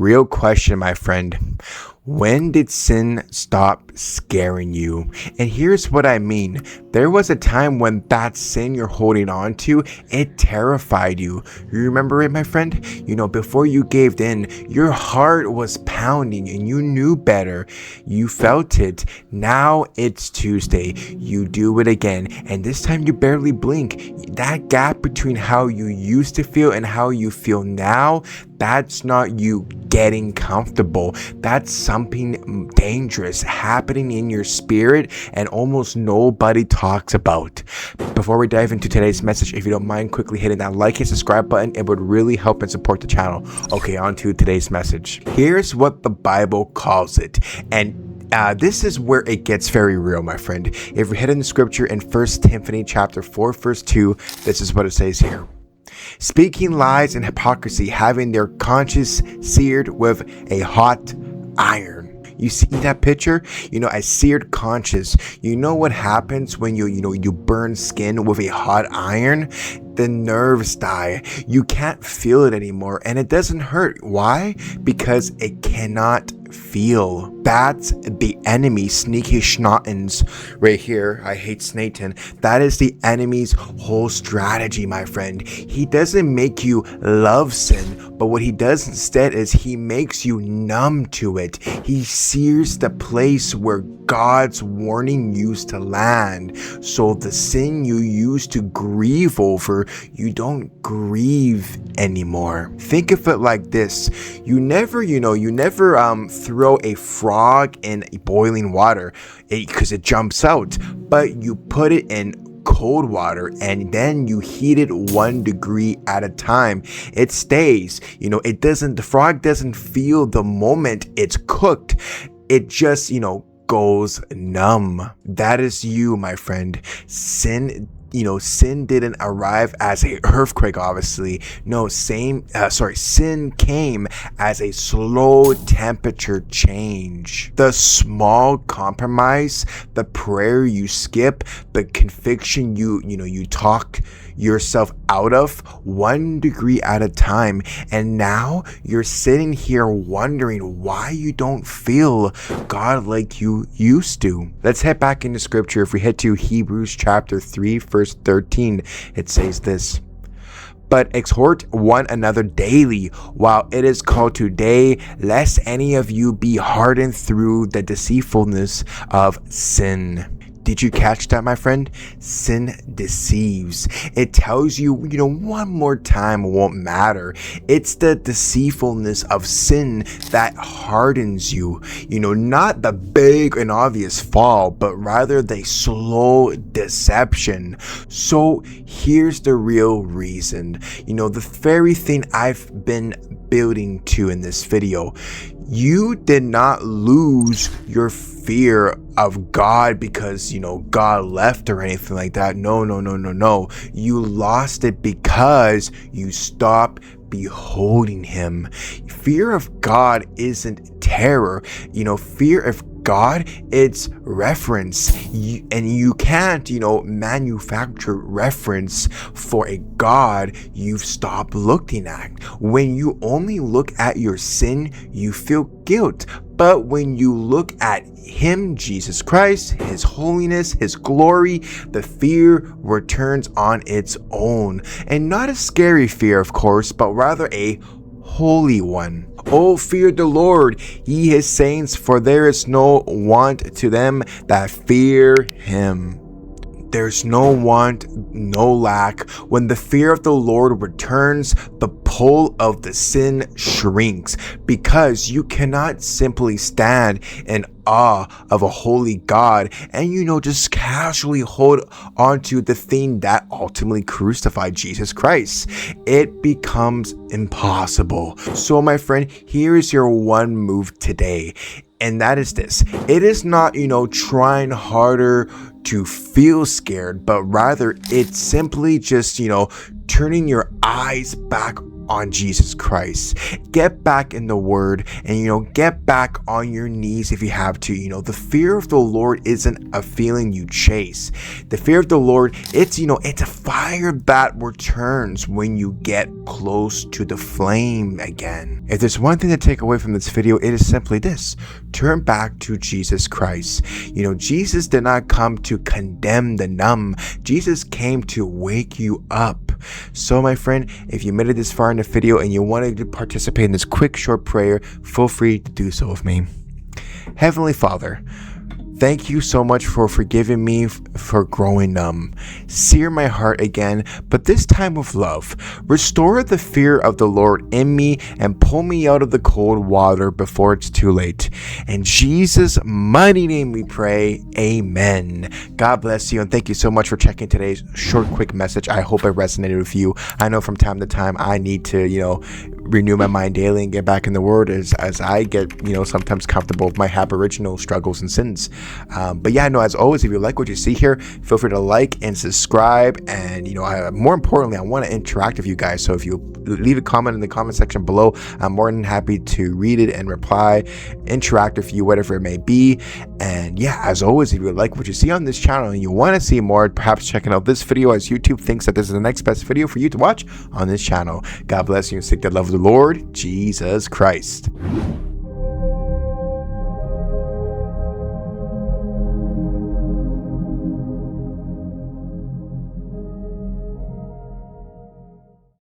Real question, my friend. When did sin stop scaring you? And here's what I mean. There was a time when that sin you're holding on to, it terrified you. You remember it, my friend? Before you gave in, your heart was pounding and you knew better. You felt it. Now it's Tuesday. You do it again. And this time you barely blink. That gap between how you used to feel and how you feel now, that's not you getting comfortable. That's something dangerous happening in your spirit and almost nobody talks about. Before we dive into today's message, if you don't mind quickly hitting that like and subscribe button, it would really help and support the channel. Okay, on to today's message. Here's what the Bible calls it. And this is where it gets very real, my friend. If we hit in the scripture in 1 Timothy chapter 4, verse 2, this is what it says here. Speaking lies and hypocrisy, having their conscience seared with a hot iron. You see that picture? A seared conscience. You know what happens when you burn skin with a hot iron? The nerves die. You can't feel it anymore and it doesn't hurt. Why? Because it cannot feel. That's the enemy, sneaky schnottens right here. I hate Snatan. That is the enemy's whole strategy, my friend. He doesn't make you love sin, but what he does instead is he makes you numb to it. He sears the place where God's warning used to land. So the sin you used to grieve over, you don't grieve anymore. Think of it like this. You never throw a frog in boiling water because it jumps out, but you put it in cold water and then you heat it 1 degree at a time. It stays. The frog doesn't feel the moment it's cooked. It just, goes numb. That is you, my friend. Sin didn't arrive as an earthquake, obviously. No, sin came as a slow temperature change. The small compromise, the prayer you skip, the conviction you talk yourself out of 1 degree at a time. And now you're sitting here wondering why you don't feel God like you used to. Let's head back into scripture. If we head to Hebrews chapter 3, verse 13, it says this. But exhort one another daily while it is called today, lest any of you be hardened through the deceitfulness of sin. Did you catch that, my friend? Sin deceives. It tells you, one more time won't matter. It's the deceitfulness of sin that hardens you. Not the big and obvious fall, but rather the slow deception. So here's the real reason. The very thing I've been building to in this video. You did not lose your fear of God because, God left or anything like that. No. You lost it because you stopped beholding him. Fear of God isn't terror. Fear of God, it's reverence. And you can't, manufacture reverence for a God you've stopped looking at. When you only look at your sin, you feel guilt. But when you look at him, Jesus Christ, his holiness, his glory, the fear returns on its own. And not a scary fear, of course, but rather a holy one. Oh, fear the Lord, ye his saints, for there is no want to them that fear him. There's no want, no lack. When the fear of the Lord returns, the pull of the sin shrinks, because you cannot simply stand in awe of a holy God and just casually hold onto the thing that ultimately crucified Jesus Christ. It becomes impossible. So my friend, here is your one move today. And that is this. It is not, trying harder to feel scared, but rather it's simply just, turning your eyes back on Jesus Christ. Get back in the word and, get back on your knees if you have to. The fear of the Lord isn't a feeling you chase. The fear of the Lord, it's a fire that returns when you get close to the flame again. If there's one thing to take away from this video, it is simply this: turn back to Jesus Christ. Jesus did not come to condemn the numb. Jesus came to wake you up. So my friend, if you made it this far in the video and you wanted to participate in this quick short prayer, feel free to do so with me. Heavenly Father, thank you so much for forgiving me for growing numb. Sear my heart again, but this time with love. Restore the fear of the Lord in me and pull me out of the cold water before it's too late. In Jesus' mighty name we pray, amen. God bless you, and thank you so much for checking today's short, quick message. I hope it resonated with you. I know from time to time I need to, renew my mind daily and get back in the word as I get, sometimes comfortable with my Aboriginal struggles and sins. But yeah, no, as always, if you like what you see here, feel free to like and subscribe. And, more importantly, I want to interact with you guys. So if you leave a comment in the comment section below, I'm more than happy to read it and reply, interact with you, whatever it may be. And yeah, as always, if you like what you see on this channel and you want to see more, perhaps checking out this video as YouTube thinks that this is the next best video for you to watch on this channel. God bless you and seek the love of the Lord Jesus Christ.